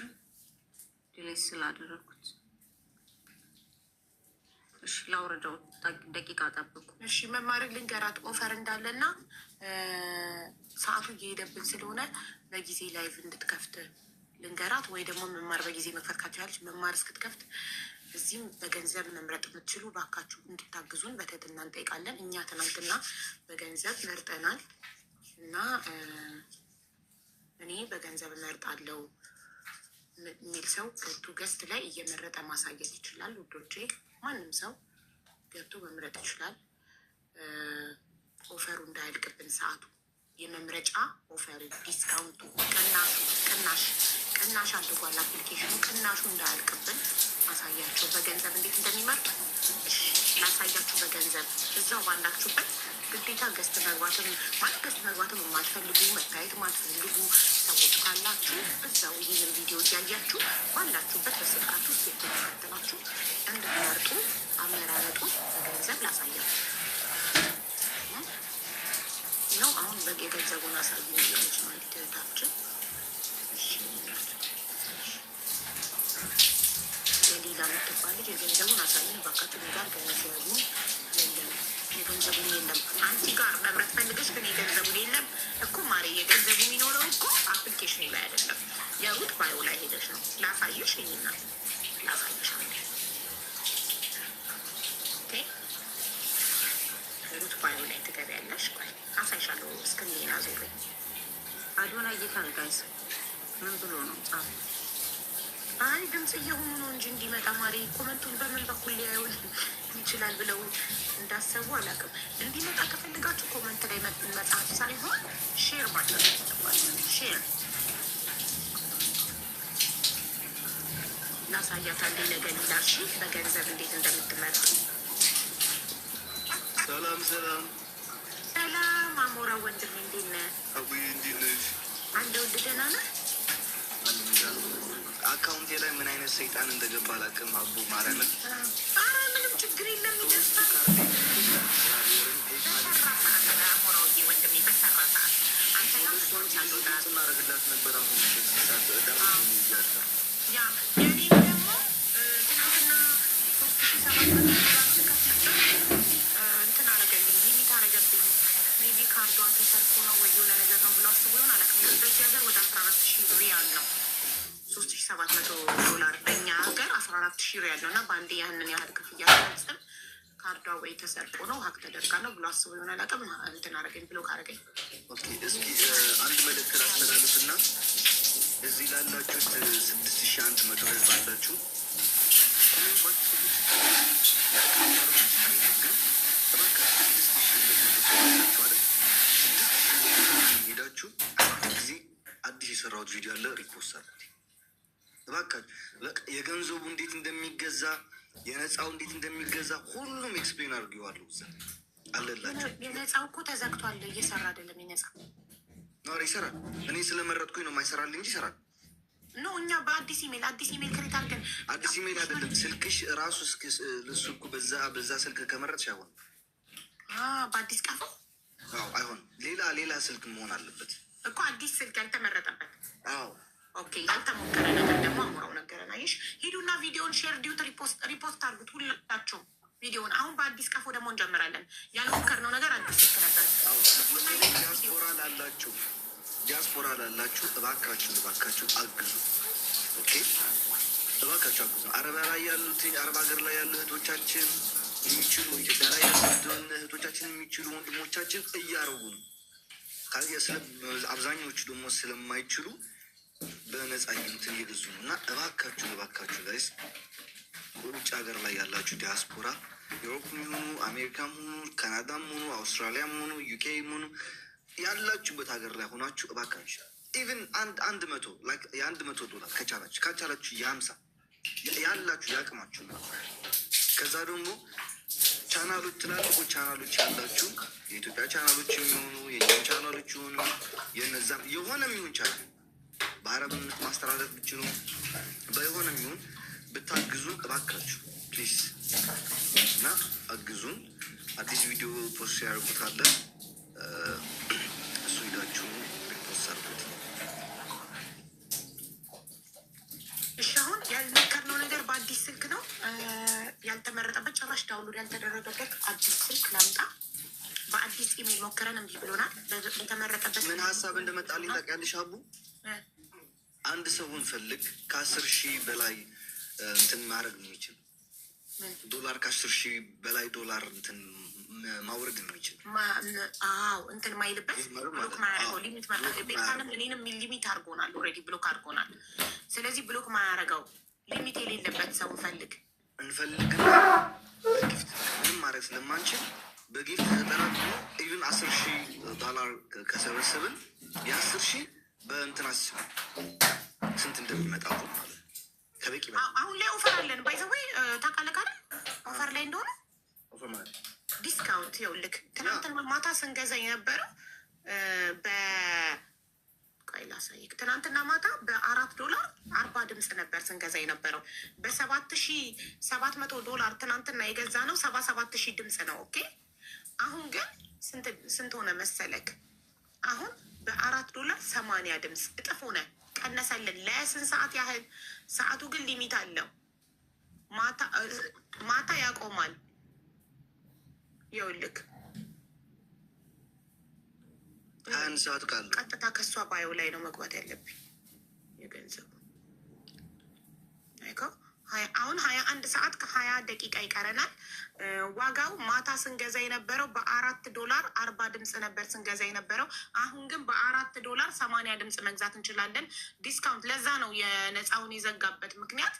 ዲሌት ስላደረኩት እሺ ላውረደው። ደቂቃ ጠብቁ። እሺ መማርን ልንገራት ኦፈር እንዳለና ሰዓቱ እየሄደብን ስለሆነ በጊዜ ላይቭ እንድትከፍት ልንገራት። ወይ ደግሞ መማር በጊዜ መክፈት ካቻለች መማር እስክትከፍት እዚህም በገንዘብ መምረጥ የምትችሉ ባካችሁ እንድታግዙን በትህትና እንጠይቃለን። እኛ ትናንትና በገንዘብ መርጠናል እና እኔ በገንዘብ እመርጣለሁ የሚል ሰው ገብቶ ገስት ላይ እየመረጠ ማሳየት ይችላል። ውዶቼ ማንም ሰው ገብቶ መምረጥ ይችላል። ኦፈሩ እንዳያልቅብን ሰዓቱ የመምረጫ ኦፈሩ ዲስካውንቱ ቅናሽ አድርጓል አፕሊኬሽኑ። ቅናሹ እንዳያልቅብን ማሳያቸው በገንዘብ እንዴት እንደሚመርጥ ላሳያችሁ። በገንዘብ እዛው ባላችሁበት ግዴታ ገስት መግባትም የማትፈልጉ መታየት የማትፈልጉ ሰዎች ካላችሁ እዛው ይህንን ቪዲዮ እያያችሁ ባላችሁበት በስልካችሁ ውስጥ የተከታተላችሁ እንድትመርጡ አመራረጡ በገንዘብ ላሳያችሁ ነው። አሁን የገንዘቡን አሳዩ ሊሆነች ነው እንዲትታችን የሌላ ምትባ ህፃን ልጅ የገንዘቡን አሳየን ባካችሁ። ጋር ገንዘቡ የለም፣ የገንዘቡን የለም። አንቺ ጋር መምረት ፈልገሽ ግን የገንዘቡን የለም እኮ ማሬ። የገንዘቡ የሚኖረው እኮ አፕሊኬሽን ላይ አይደለም፣ የሩት ባዮ ላይ ሄደሽ ነው። ላሳየሽ ይና ላሳየሽ ሩት ባዮ ላይ ትገቢያለሽ። ቆይ አሳይሻለሁ። እስክሪን አዞሬ አዶና እየታል ጋይስ ምን ብሎ ነው ጻፍ? አይ ድምፅ እየሆኑ ነው እንጂ እንዲመጣ ማሪ። ኮመንቱን በምን በኩል ሊያዩ ይችላል ብለው እንዳሰቡ አላውቅም። እንዲመጣ ከፈልጋችሁ ኮመንት ላይ መጻፍ ሳይሆን ሼር ማድረግ ይችላል። ሼር ላሳያታለሁ ለገሊላ። እሺ በገንዘብ እንዴት እንደምትመጣ። ሰላም ሰላም ሰላም። አሞራ ወንድም እንዴት ነህ? አቡዬ እንዴት ነሽ? አንድ ወንድ ደህና ነህ? አካውንቴ ላይ ምን አይነት ሰይጣን እንደገባ አላውቅም። አቡ ማርያምን ምንም ችግር የለም ይደርሳል። እናደርግላት ነበር። አሁን የኔም ደግሞ ትናንትና 3700 እንትን አረገልኝ፣ ሊሚት አረገብኝ። ሜቢ ካርዷ ተሰርቆ ነው ወይ የሆነ ነገር ነው ብሎ አስቦ ይሆን አላውቅም። በዚህ ሀገር ወደ 14,000 ሪያል ነው 3700 በእኛ ሀገር 14,000 ሪያል ነው። እና በአንዴ ያንን ያህል ክፍያ ስፈጽም ካርዷ ወይ ተሰርቆ ነው ሀክ ተደርጋ ነው ብሎ አስቦ ይሆን አላውቅም። እንትን አረገኝ ብሎ ካረገኝ። እስኪ አንድ መልዕክት ላስተላልፍና እዚህ ላላችሁት 6,100 ህዝብ አላችሁ ሄዳችሁ ጊዜ አዲስ የሰራሁት ቪዲዮ አለ ሪፖስት አለ። እባካችሁ የገንዘቡ እንዴት እንደሚገዛ የነፃው እንዴት እንደሚገዛ ሁሉም ኤክስፕሌን አድርጌዋለሁ። እዛ አለላችሁ። የነፃው እኮ ተዘግቷል፣ እየሰራ አይደለም። የነፃ ኖር ይሰራል። እኔ ስለመረጥኩኝ ነው የማይሰራል እንጂ ይሰራል። ኖ እኛ በአዲስ ኢሜል ክሬት አድርገን አዲስ ኢሜል አይደለም ስልክሽ ራሱ እሱ እኮ በዛ ስልክ ከመረጥሽ አይሆንም። በአዲስ ቀፎ አይሆንም። ሌላ ስልክ መሆን አለበት እኮ አዲስ ስልክ ያልተመረጠበት። አዎ ኦኬ። ያልተሞከረ ነገር ደግሞ አሞራው ነገረን። አየሽ፣ ሂዱና ቪዲዮን ሼር ዲዩት ሪፖስት አድርጉት ሁላችሁም ቪዲዮን። አሁን በአዲስ ቀፎ ደግሞ እንጀምራለን። ያልሞከርነው ነገር አዲስ ስልክ ነበር። ዲያስፖራ ላላችሁ እባካችሁ አግዙ። ኦኬ እባካችሁ አግዙ። አረብ ሀገር ላይ ያሉ እህቶቻችን የሚችሉ፣ ኢትዮጵያ ላይ ያሉ እህቶቻችን የሚችሉ ወንድሞቻችን እያረጉ ነው። አብዛኞቹ ደግሞ ስለማይችሉ በነፃ እንትን እየገዙ ነው። እና እባካችሁ ጋይስ ውጭ ሀገር ላይ ያላችሁ ዲያስፖራ ዩሮፕም ሆኑ አሜሪካም ሆኑ ካናዳም ሆኑ አውስትራሊያም ሆኑ ዩኬም ሆኑ ያላችሁበት ሀገር ላይ ሆናችሁ እባካችሁ ኢቨን $100 ከቻላችሁ የ50 ያላችሁ ያቅማችሁ ነው። ከዛ ደግሞ ቻናሎች ትላልቆች ቻናሎች ያላችሁ የኢትዮጵያ ቻናሎች የሚሆኑ የኛም ቻናሎች የሆኑ የነዛም የሆነ የሚሆን ቻናል በአረብነት ማስተላለፍ ብችሉ በየሆነ የሚሆን ብታግዙን እባካችሁ ፕሊዝ። እና አግዙን። አዲስ ቪዲዮ ፖስት ያደርጉታለ እሱ ሂዳችሁ ሪፖስት አድርጉት። እሺ አሁን ያልሞከርነው ነገር በአዲስ ስልክ ነው ያልተመረጠበት፣ ጭራሽ ዳውንሎድ ያልተደረገበት አዲስ ስልክ ላምጣ። በአዲስ ኢሜል ሞክረን እምቢ ብሎናል። የተመረጠበት ምን ሀሳብ እንደመጣልኝ ታውቂያለሽ አቡ? አንድ ሰውን ፈልግ ከ10,000 በላይ እንትን ማድረግ የሚችል ዶላር $10,000 በላይ ዶላር እንትን ማውረድ የሚችል እንትን ማይልበት ብሎክ ማያደርገው ሊሚት ቤታንም እኔንም ሊሚት አድርጎናል። ኦልሬዲ ብሎክ አድርጎናል። ስለዚህ ብሎክ ማያደርገው ሊሚት የሌለበት ሰው እንፈልግ። ምንም ማድረግ ስለማንችል በጊፍት ተጠራቅሞ ኢቭን $10,000 ከሰበሰብን የ10,000 በእንትን አስብ ስንት እንደሚመጣ ማለት ከበቂ አሁን ላይ ኦፈር አለን። ባይዘወይ ታውቃለህ አይደል? ኦፈር ላይ እንደሆነ ዲስካውንት ይኸውልህ፣ ትናንትና ማታ ስንገዛ የነበረው ትናንትና ማታ $4 40 ድምፅ ነበር ስንገዛ የነበረው። $7,700 ትናንትና የገዛ ነው 77,000 ድምፅ ነው። ኦኬ አሁን ግን ስንት ሆነ መሰለክ? አሁን $4 80 ድምፅ እጥፍ ሆነ፣ ቀነሰልን። ለስንት ሰዓት ያህል? ሰዓቱ ግን ሊሚት አለው። ማታ ያቆማል። ይኸውልህ 21 ሰዓት ካለ ቀጥታ ከእሷ ባዮ ላይ ነው መግባት ያለብኝ የገንዘቡ አሁን 21 ሰዓት ከ20 ደቂቃ ይቀረናል። ዋጋው ማታ ስንገዛ የነበረው $4 40 ድምፅ ነበር ስንገዛ የነበረው። አሁን ግን $4 80 ድምፅ መግዛት እንችላለን። ዲስካውንት ለዛ ነው የነፃውን የዘጋበት ምክንያት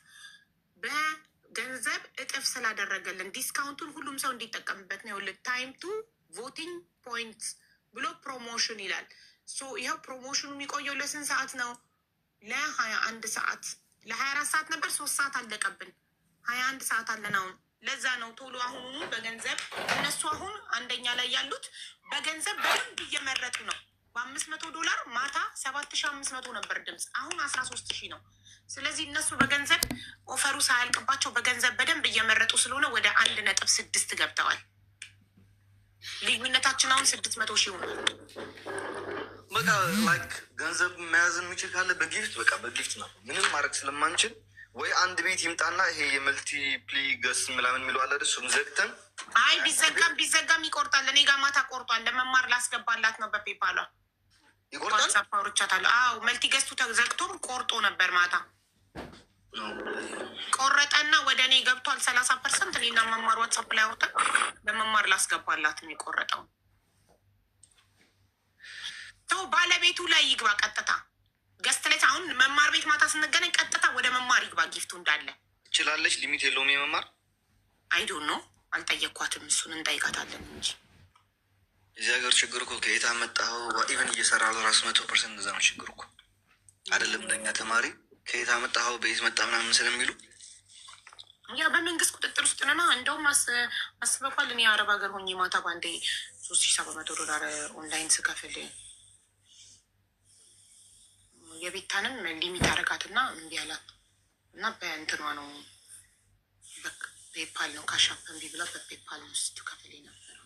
በገንዘብ እጥፍ ስላደረገልን ዲስካውንቱን ሁሉም ሰው እንዲጠቀምበት ነው። ታይም ቱ ቮቲንግ ፖይንት ብሎ ፕሮሞሽን ይላል። ይኸው ፕሮሞሽኑ የሚቆየው ለስንት ሰዓት ነው? ለ21 ሰዓት ለ24 ሰዓት ነበር። 3 ሰዓት አለቀብን። 21 ሰዓት አለን አሁን። ለዛ ነው ቶሎ አሁኑ በገንዘብ እነሱ አሁን አንደኛ ላይ ያሉት በገንዘብ በደንብ እየመረጡ ነው። $500 ማታ 7500 ነበር ድምፅ፣ አሁን 13000 ነው። ስለዚህ እነሱ በገንዘብ ኦፈሩ ሳያልቅባቸው በገንዘብ በደንብ እየመረጡ ስለሆነ ወደ 1.6 ገብተዋል። ልዩነታችን አሁን 600,000 ሆኗል። በቃ ላይክ ገንዘብ መያዝ የሚችል ካለ በጊፍት በቃ በጊፍት ነው። ምንም ማድረግ ስለማንችል ወይ አንድ ቤት ይምጣና ይሄ የመልቲ ፕሊ ገስ ምናምን የሚለው አለ እሱን ዘግተን፣ አይ ቢዘጋም ይቆርጣል። እኔ ጋር ማታ ቆርጧል። ለመማር ላስገባላት ነው በፔፓሏ ይቆርጣል። ሳፋሮቻታለሁ። አዎ መልቲ ገዝቱ ተዘግቶም ቆርጦ ነበር ማታ ቆረጠና ወደ እኔ ገብቷል 30%። እኔና መማር ዋትሳፕ ላይ አውርተን ለመማር ላስገባላት ነው የቆረጠው። ሰው ባለቤቱ ላይ ይግባ ቀጥታ ገስት ላይ። አሁን መማር ቤት ማታ ስንገናኝ ቀጥታ ወደ መማር ይግባ። ጊፍቱ እንዳለ ትችላለች። ሊሚት የለውም የመማር አይዶን ነው። አልጠየኳትም። እሱን እንጠይቃታለን እንጂ እዚህ ሀገር ችግር እኮ ከየት አመጣኸው? ኢቨን እየሰራ ለራሱ 100% እዛ ነው ችግር እኮ አይደለም። ለኛ ተማሪ ከየት አመጣኸው በየት መጣ ምናምን ስለሚሉ ያ በመንግስት ቁጥጥር ውስጥ ነና። እንደውም አስበኳል። እኔ አረብ ሀገር ሆኜ ማታ ባንዴ $3700 ኦንላይን ስከፍል የቤታንም ሊሚት አረጋትና እምቢ አላት እና በእንትኗ ነው ፔፓል ነው ካሻፕ እምቢ ብላ በፔፓል ነው ስትከፍል ነበረው።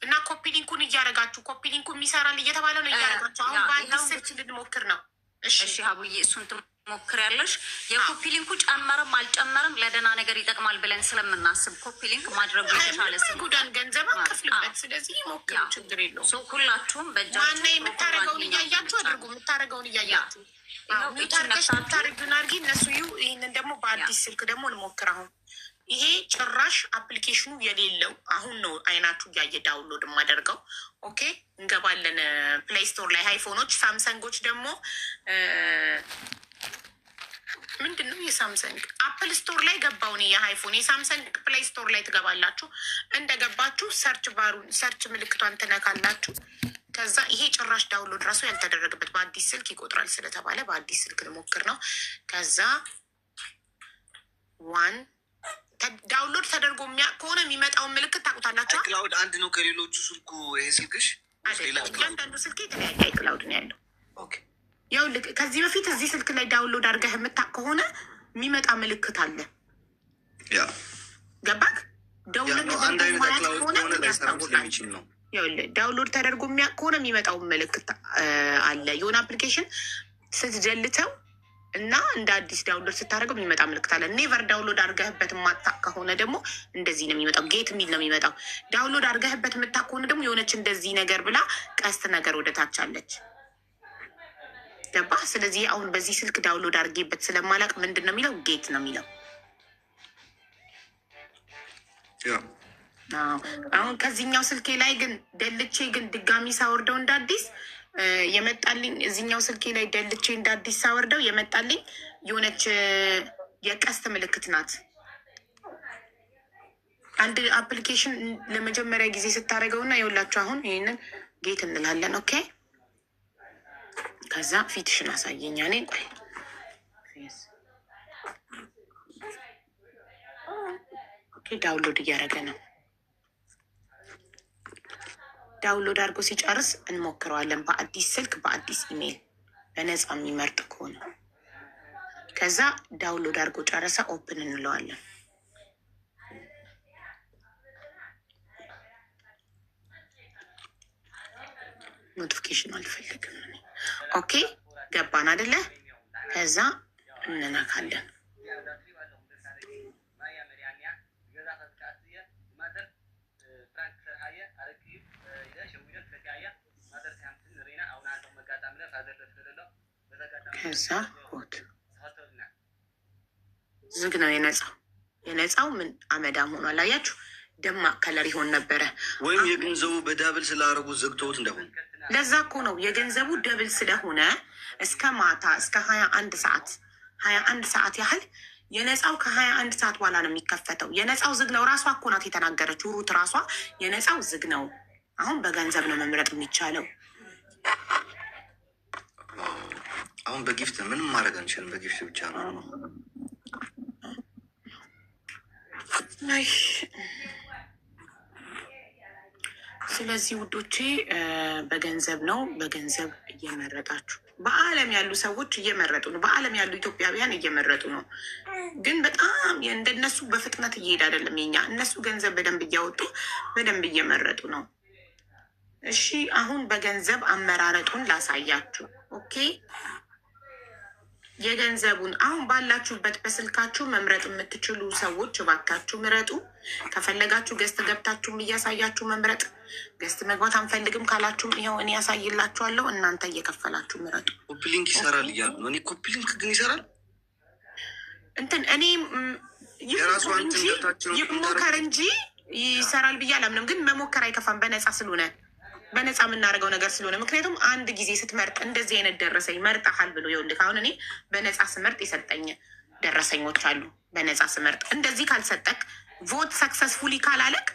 እና ኮፒ ሊንኩን እያረጋችሁ ኮፒ ሊንኩ የሚሰራል እየተባለ ነው እያረጋችሁ። አሁን በአዲስ ስልክ ልንሞክር ነው። እሺ ሀቡዬ እሱን ትሞክር ያለሽ። የኮፒ ሊንኩ ጨመርም አልጨመርም ለደህና ነገር ይጠቅማል ብለን ስለምናስብ ኮፒ ሊንክ ማድረጉ የተሻለ ጉዳን ገንዘብ አንከፍልበት። ስለዚህ ሞክር፣ ችግር የለውም። ሁላችሁም በእጃችሁ የምታደርገውን እያያችሁ አድርጉ። የምታደርገውን እያያችሁ ሚታርገሽ ምታደርግን አድርጊ። እነሱ ይህንን ደግሞ በአዲስ ስልክ ደግሞ ልሞክር። አሁን ይሄ ጭራሽ አፕሊኬሽኑ የሌለው አሁን ነው አይናችሁ እያየ ዳውንሎድ የማደርገው። ኦኬ እንገባለን ፕሌይ ስቶር ላይ አይፎኖች፣ ሳምሰንጎች ደግሞ ምንድን ነው የሳምሰንግ አፕል ስቶር ላይ ገባውን የአይፎን የሳምሰንግ ፕሌይ ስቶር ላይ ትገባላችሁ። እንደገባችሁ ሰርች ምልክቷን ትነካላችሁ። ከዛ ይሄ ጭራሽ ዳውንሎድ ራሱ ያልተደረገበት በአዲስ ስልክ ይቆጥራል ስለተባለ በአዲስ ስልክ ልሞክር ነው። ከዛ ዳውንሎድ ተደርጎ ከሆነ የሚመጣውን ምልክት ታውቁታላችሁ። ክላውድ አንድ ነው ከሌሎቹ ስልኩ። ይሄ ስልክሽ እያንዳንዱ ስልክ የተለያየ ክላውድ ነው ያለው። ያው ከዚህ በፊት እዚህ ስልክ ላይ ዳውንሎድ አድርገህ የምታውቅ ከሆነ የሚመጣ ምልክት አለ። ያ ገባክ? ዳውንሎድ ተደርጎ የሚያውቅ ከሆነ የሚመጣው ምልክት አለ። የሆነ አፕሊኬሽን ስትጀልተው እና እንደ አዲስ ዳውንሎድ ስታደርገው የሚመጣ ምልክት አለ። ኔቨር ዳውንሎድ አድርገህበት የማታውቅ ከሆነ ደግሞ እንደዚህ ነው የሚመጣው። ጌት የሚል ነው የሚመጣው። ዳውንሎድ አድርገህበት የምታውቅ ከሆነ ደግሞ የሆነች እንደዚህ ነገር ብላ ቀስት ነገር ወደ ታች አለች። ገባ? ስለዚህ አሁን በዚህ ስልክ ዳውንሎድ አድርጌበት ስለማላውቅ ምንድን ነው የሚለው? ጌት ነው የሚለው። አሁን ከዚህኛው ስልኬ ላይ ግን ደልቼ ግን ድጋሚ ሳወርደው እንደ አዲስ የመጣልኝ እዚህኛው ስልኬ ላይ ደልቼ እንደ አዲስ ሳወርደው የመጣልኝ የሆነች የቀስት ምልክት ናት። አንድ አፕሊኬሽን ለመጀመሪያ ጊዜ ስታደርገው እና የሁላችሁ አሁን ይህንን ጌት እንላለን። ኦኬ ከዛ ፊትሽን አሳየኛ። እኔ ቆይ ዳውንሎድ እያደረገ ነው። ዳውንሎድ አድርጎ ሲጨርስ እንሞክረዋለን። በአዲስ ስልክ በአዲስ ኢሜይል በነፃ የሚመርጥ ከሆነ ከዛ ዳውንሎድ አድርጎ ጨረሰ። ኦፕን እንለዋለን። ኖቲፊኬሽን አልፈልግም። ኦኬ ገባን አደለ? ከዛ እንነካለን። ከዛ ሆት ዝግ ነው የነፃው ምን አመዳም ሆኗል። አያችሁ ደማቅ ከለር ይሆን ነበረ። ወይም የገንዘቡ በዳብል ስላደረጉ ዘግተውት እንደሆነ ለዛ እኮ ነው የገንዘቡ ደብል ስለሆነ እስከ ማታ እስከ 21 ሰዓት ያህል የነፃው ከ21 ሰዓት በኋላ ነው የሚከፈተው። የነፃው ዝግ ነው። ራሷ እኮ ናት የተናገረችው ሩት ራሷ የነፃው ዝግ ነው። አሁን በገንዘብ ነው መምረጥ የሚቻለው። አሁን በጊፍት ምንም ማድረግ አንችልም። በጊፍት ብቻ ነው። ስለዚህ ውዶቼ በገንዘብ ነው። በገንዘብ እየመረጣችሁ በዓለም ያሉ ሰዎች እየመረጡ ነው። በዓለም ያሉ ኢትዮጵያውያን እየመረጡ ነው። ግን በጣም እንደነሱ በፍጥነት እየሄድ አይደለም የኛ። እነሱ ገንዘብ በደንብ እያወጡ በደንብ እየመረጡ ነው። እሺ አሁን በገንዘብ አመራረጡን ላሳያችሁ። ኦኬ የገንዘቡን አሁን ባላችሁበት በስልካችሁ መምረጥ የምትችሉ ሰዎች እባካችሁ ምረጡ። ከፈለጋችሁ ገስት ገብታችሁም እያሳያችሁ መምረጥ። ገስት መግባት አንፈልግም ካላችሁም ይኸው እኔ ያሳይላችኋለሁ። እናንተ እየከፈላችሁ ምረጡ። ኮፒሊንክ ይሰራል እያሉ ነው። እኔ ኮፒሊንክ ግን ይሰራል እንትን እኔ ይሞከር እንጂ ይሰራል ብዬ አላምንም። ግን መሞከር አይከፋም በነፃ ስለሆነ በነፃ የምናደርገው ነገር ስለሆነ። ምክንያቱም አንድ ጊዜ ስትመርጥ እንደዚህ አይነት ደረሰኝ መርጠሃል ብሎ ይኸውልህ፣ አሁን እኔ በነፃ ስመርጥ የሰጠኝ ደረሰኞች አሉ። በነፃ ስመርጥ እንደዚህ ካልሰጠክ ቮት ሰክሰስፉሊ ካላለክ